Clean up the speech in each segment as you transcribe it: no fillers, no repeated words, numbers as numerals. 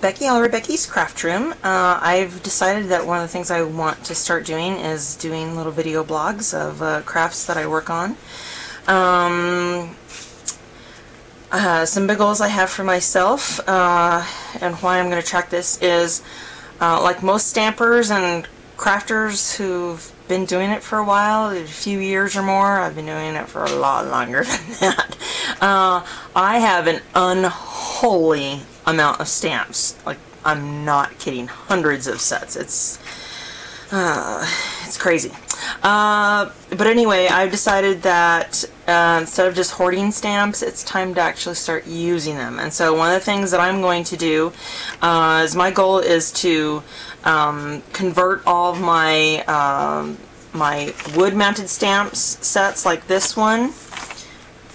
Becky over at Becky's Craft Room. I've decided that one of the things I want to start doing is doing little video blogs of crafts that I work on. Some big goals I have for myself, and why I'm going to track this is, like most stampers and crafters who've been doing it for a while, a few years or more. I've been doing it for a lot longer than that. I have an unholy amount of stamps. Like, I'm not kidding. Hundreds of sets. It's crazy. But anyway, I've decided that instead of just hoarding stamps, it's time to actually start using them. And so one of the things that I'm going to do is my goal is to convert all of my my wood-mounted stamps sets like this one,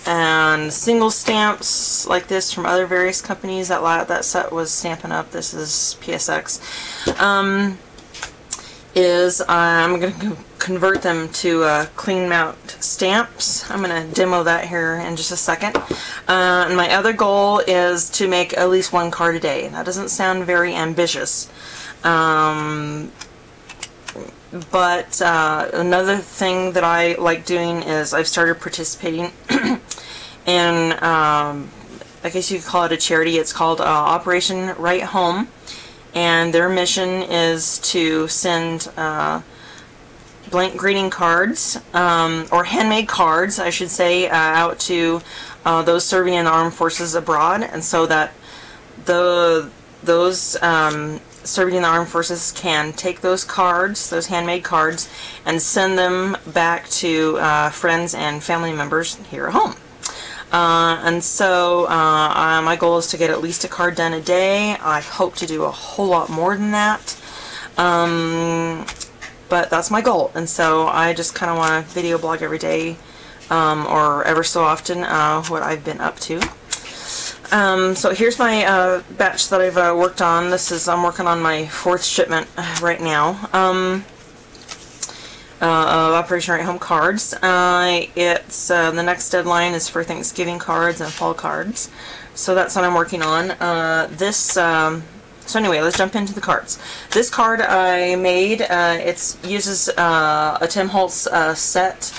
and single stamps like this from other various companies. That set was Stampin' Up. This is PSX. I'm going to convert them to clean mount stamps. I'm going to demo that here in just a second. And my other goal is to make at least one card a day. That doesn't sound very ambitious. But another thing that I like doing is I've started participating in, I guess you could call it a charity. It's called Operation Right Home, and their mission is to send blank greeting cards, or handmade cards, I should say, out to those serving in the armed forces abroad, and so that those serving in the armed forces can take those cards, those handmade cards, and send them back to friends and family members here at home. And so my goal is to get at least a card done a day. I hope to do a whole lot more than that. But that's my goal, and so I just kind of want to video blog every day, or ever so often, what I've been up to. So here's my batch that I've worked on. I'm working on my 4th shipment right now, of Operation Right Home cards. It's the next deadline is for Thanksgiving cards and fall cards, so that's what I'm working on. So anyway, let's jump into the cards. This card I made, it uses a Tim Holtz set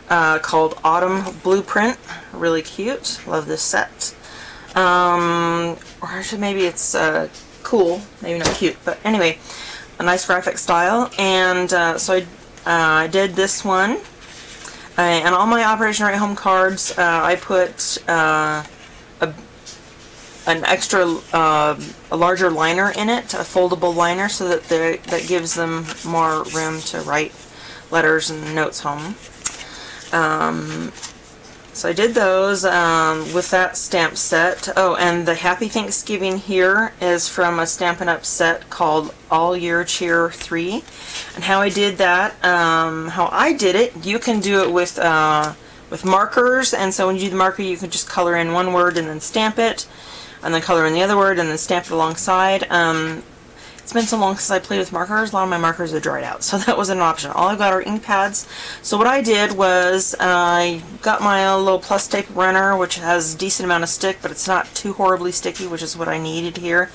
called Autumn Blueprint. Really cute. Love this set. Or actually, maybe it's cool, maybe not cute, but anyway, a nice graphic style. And so I did this one, and all my Operation Right Home cards, I put an extra, a larger liner in it, a foldable liner, so that that gives them more room to write letters and notes home. So I did those with that stamp set. Oh, and the Happy Thanksgiving here is from a Stampin' Up! Set called All Year Cheer 3. And how I did that, you can do it with markers, and so when you do the marker, you can just color in one word and then stamp it, and then color in the other word and then stamp it alongside. It's been so long since I played with markers, a lot of my markers are dried out, so that wasn't an option. All I've got are ink pads. So what I did was I got my little plus tape runner, which has a decent amount of stick, but it's not too horribly sticky, which is what I needed here.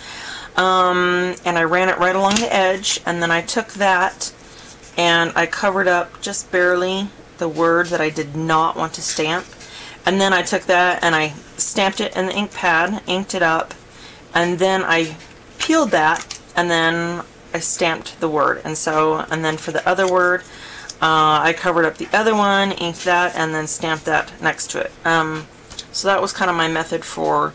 And I ran it right along the edge, and then I took that and I covered up just barely the word that I did not want to stamp. And then I took that and I stamped it in the ink pad, inked it up, and then I peeled that, and then I stamped the word. And then for the other word, I covered up the other one, inked that, and then stamped that next to it. So that was kind of my method for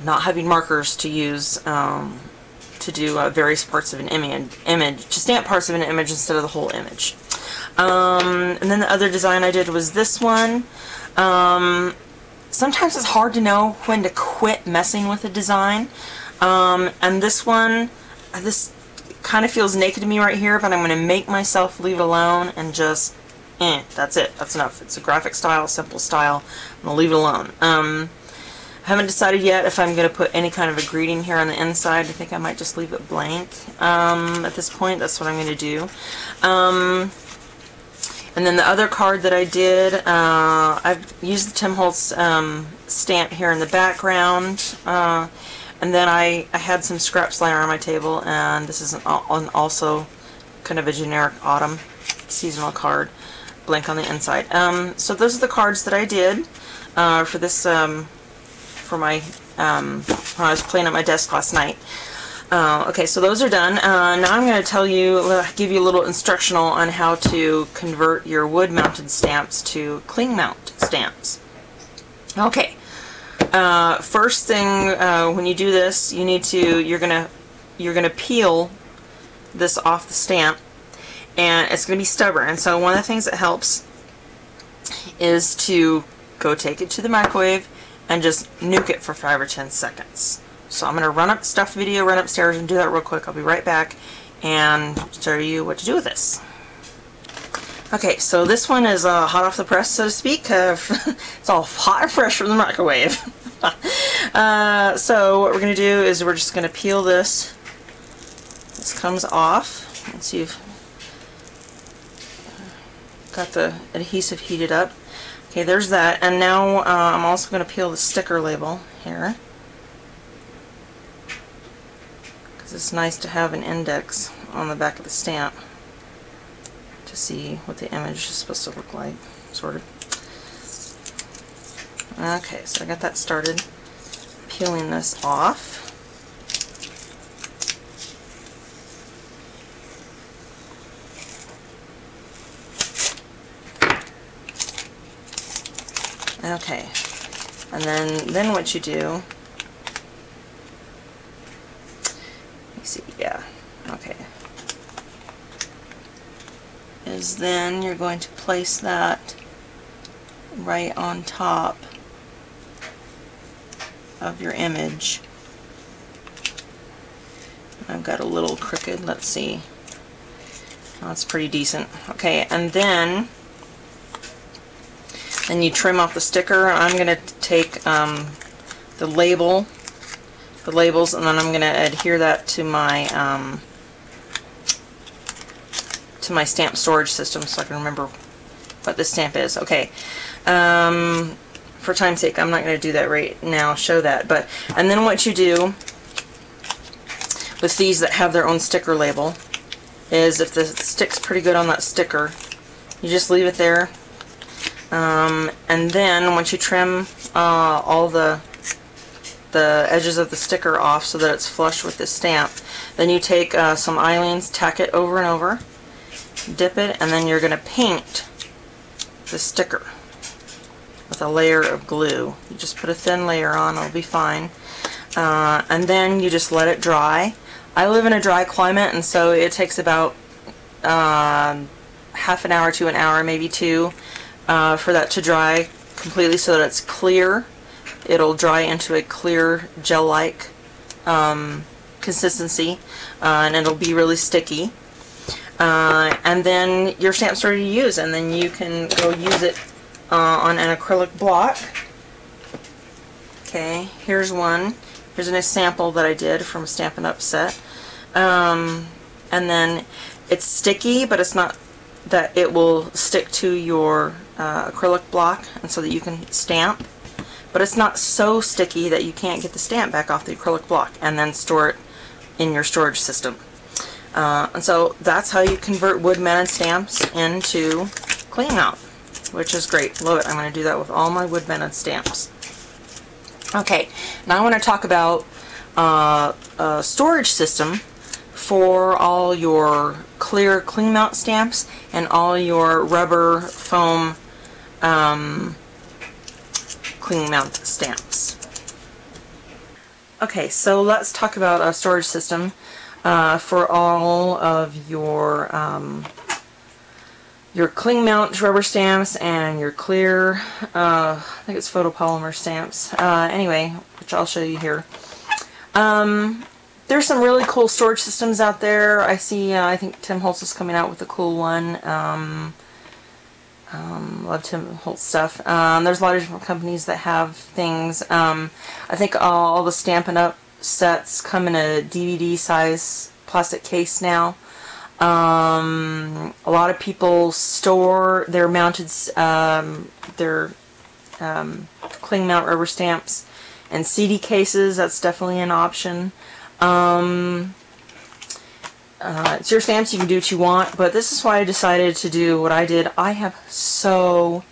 not having markers to use to do various parts of an image, to stamp parts of an image instead of the whole image. And then the other design I did was this one. Sometimes it's hard to know when to quit messing with a design. And this one, this kind of feels naked to me right here, but I'm going to make myself leave it alone and just, that's it. That's enough. It's a graphic style, simple style. I'm going to leave it alone. I haven't decided yet if I'm going to put any kind of a greeting here on the inside. I think I might just leave it blank at this point. That's what I'm going to do. And then the other card that I did, I've used the Tim Holtz stamp here in the background. And And then I had some scraps lying around my table, and this is also kind of a generic autumn seasonal card, blank on the inside. So those are the cards that I did for this, for my, when I was playing at my desk last night. Okay, so those are done. Now I'm going to give you a little instructional on how to convert your wood-mounted stamps to cling mount stamps. Okay, first thing when you do this, you're gonna peel this off the stamp, and it's gonna be stubborn. And so one of the things that helps is to go take it to the microwave and just nuke it for 5 or 10 seconds. So I'm gonna stop the video, run upstairs and do that real quick. I'll be right back and show you what to do with this. Okay, so this one is hot off the press, so to speak. It's all hot and fresh from the microwave. So what we're going to do is we're just going to peel this. This comes off. Let's see if got the adhesive heated up. Okay, there's that. And now I'm also going to peel the sticker label here, because it's nice to have an index on the back of the stamp to see what the image is supposed to look like, sort of. Okay, so I got that started. Peeling this off. Okay, and then what you do, let me see, yeah, okay, is then you're going to place that right on top of your image. I've got a little crooked, let's see, oh, that's pretty decent. Okay, and then you trim off the sticker. I'm going to take the labels, and then I'm going to adhere that to my stamp storage system so I can remember what this stamp is. Okay, for time's sake, I'm not going to do that right now, show that. And then what you do with these that have their own sticker label is, if the stick's pretty good on that sticker, you just leave it there. And then once you trim all the edges of the sticker off so that it's flush with the stamp, then you take some Aleene's, tack it over and over, dip it, and then you're going to paint the sticker with a layer of glue. You just put a thin layer on, it'll be fine. And then you just let it dry. I live in a dry climate, and so it takes about half an hour to an hour, maybe 2, for that to dry completely so that it's clear. It'll dry into a clear gel-like consistency, and it'll be really sticky. And then your stamp's ready to use, and then you can go use it on an acrylic block. Okay, here's one. Here's a sample that I did from a Stampin' Up! Set. And then it's sticky, but it's not that it will stick to your acrylic block, and so that you can stamp. But it's not so sticky that you can't get the stamp back off the acrylic block and then store it in your storage system. And so that's how you convert wood-mounted stamps into cling mount, which is great. Love it. I'm going to do that with all my wood-mounted stamps. Okay, now I want to talk about a storage system for all your clear cling mount stamps and all your rubber foam cling mount stamps. Okay, so let's talk about a storage system for all of your cling mount rubber stamps and your clear, I think it's photopolymer stamps, anyway, which I'll show you here. There's some really cool storage systems out there. I see, I think Tim Holtz is coming out with a cool one. Love Tim Holtz stuff. There's a lot of different companies that have things. I think all the Stampin' Up! Sets come in a DVD size plastic case now. A lot of people store their mounted, cling mount rubber stamps And CD cases, that's definitely an option. It's your stamps, you can do what you want, but this is why I decided to do what I did. I have so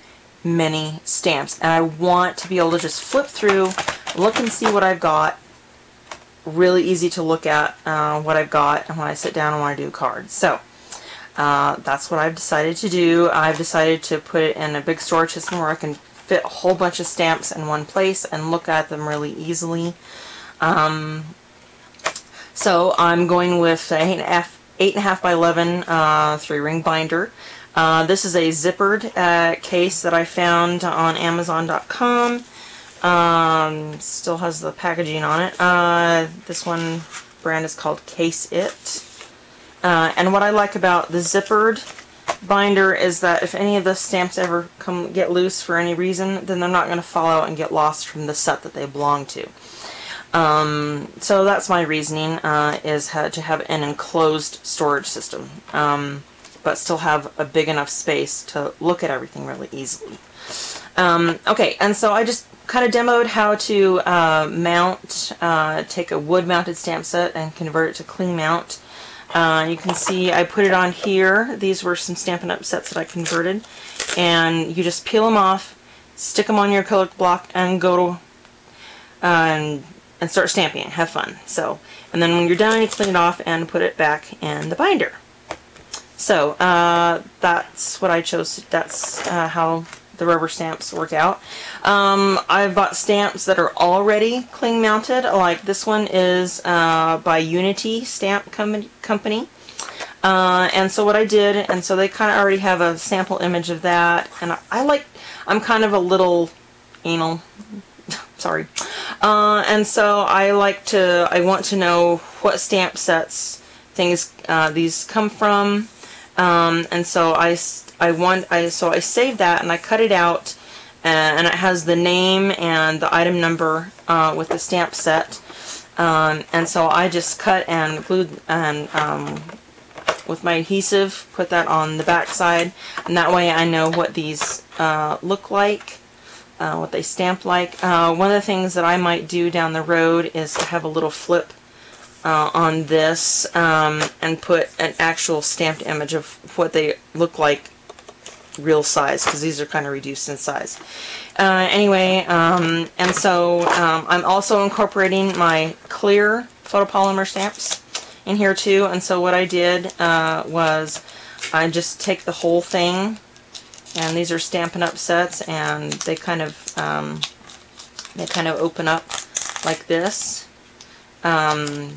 many stamps, and I want to be able to just flip through, look and see what I've got. Really easy to look at what I've got, and when I sit down and want to do cards. So that's what I've decided to do. I've decided to put it in a big storage system where I can fit a whole bunch of stamps in one place and look at them really easily. So I'm going with an 8.5 by 11 3-ring binder. This is a zippered case that I found on Amazon.com. Still has the packaging on it. This one brand is called Case It. And what I like about the zippered binder is that if any of the stamps ever get loose for any reason, then they're not going to fall out and get lost from the set that they belong to. So that's my reasoning, is to have an enclosed storage system, but still have a big enough space to look at everything really easily. Okay, and so I just kind of demoed how to take a wood-mounted stamp set and convert it to cling mount. You can see I put it on here. These were some Stampin' Up! Sets that I converted, and you just peel them off, stick them on your acrylic block, and go to and start stamping. Have fun. So, and then when you're done, you clean it off and put it back in the binder. So that's what I chose. That's how the rubber stamps work out. I've bought stamps that are already cling mounted, like this one is by Unity Stamp Company. And so what I did, and so they kind of already have a sample image of that, and I'm kind of a little anal, sorry, and so I want to know what stamp sets these come from, and so I saved that and I cut it out, and it has the name and the item number with the stamp set, and so I just cut and glued and with my adhesive put that on the back side, and that way I know what these look like, what they stamp like. One of the things that I might do down the road is to have a little flip on this and put an actual stamped image of what they look like real size, because these are kind of reduced in size. Anyway, and so I'm also incorporating my clear photopolymer stamps in here too, and so what I did was I just take the whole thing, and these are Stampin' Up! Sets, and they kind of open up like this in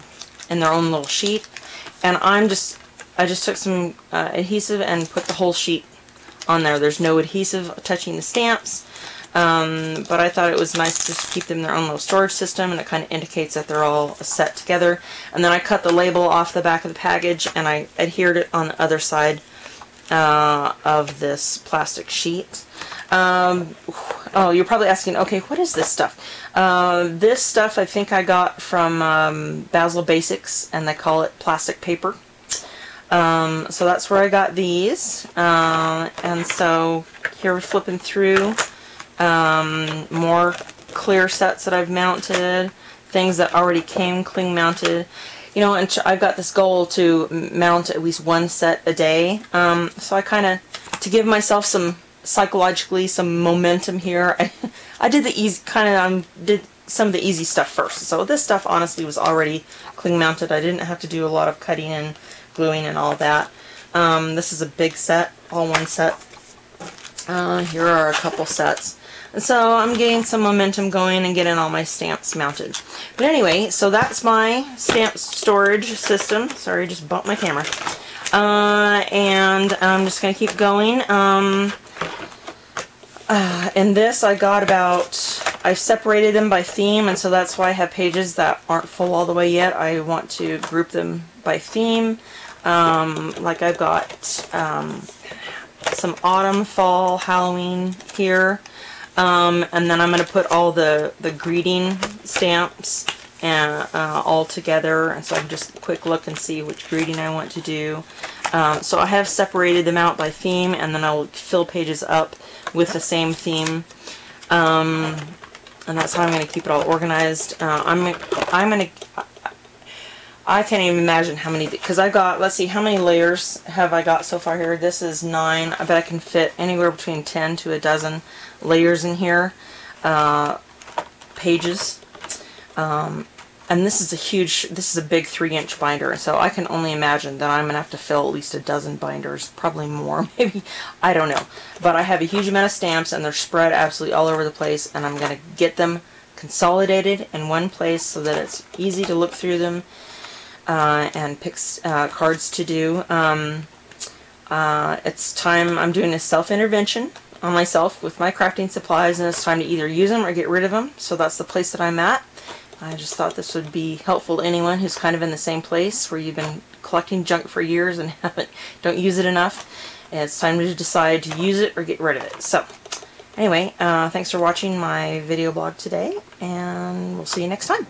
their own little sheet, and I just took some adhesive and put the whole sheet on there. There's no adhesive touching the stamps, but I thought it was nice to just keep them in their own little storage system, and it kind of indicates that they're all set together. And then I cut the label off the back of the package, and I adhered it on the other side of this plastic sheet. Oh, you're probably asking, okay, what is this stuff? This stuff I think I got from Basil Basics, and they call it plastic paper. So that's where I got these, and so here we're flipping through more clear sets that I've mounted, things that already came cling mounted. You know, and I've got this goal to mount at least one set a day, so I kind of, to give myself some, psychologically, some momentum here, I did the easy, did some of the easy stuff first. So this stuff honestly was already cling mounted. I didn't have to do a lot of cutting and gluing and all that. This is a big set, all one set. Here are a couple sets. And so I'm getting some momentum going and getting all my stamps mounted. But anyway, so that's my stamp storage system. Sorry, I just bumped my camera. And I'm just going to keep going. In this I got I've separated them by theme, and so that's why I have pages that aren't full all the way yet. I want to group them by theme. Like I've got some autumn, fall, Halloween here. And then I'm going to put all the greeting stamps and all together, and so I can just quick look and see which greeting I want to do. So I have separated them out by theme, and then I'll fill pages up with the same theme. and that's how I'm going to keep it all organized. I can't even imagine how many, because I've got, let's see, how many layers have I got so far here? This is 9. I bet I can fit anywhere between 10 to a dozen layers in here. Pages. And this is a big 3-inch binder, so I can only imagine that I'm going to have to fill at least a dozen binders, probably more, maybe, I don't know. But I have a huge amount of stamps, and they're spread absolutely all over the place, and I'm going to get them consolidated in one place so that it's easy to look through them and pick cards to do. It's time I'm doing a self-intervention on myself with my crafting supplies, and it's time to either use them or get rid of them, so that's the place that I'm at. I just thought this would be helpful to anyone who's kind of in the same place where you've been collecting junk for years and don't use it enough. And it's time to decide to use it or get rid of it. So, anyway, thanks for watching my video blog today, and we'll see you next time.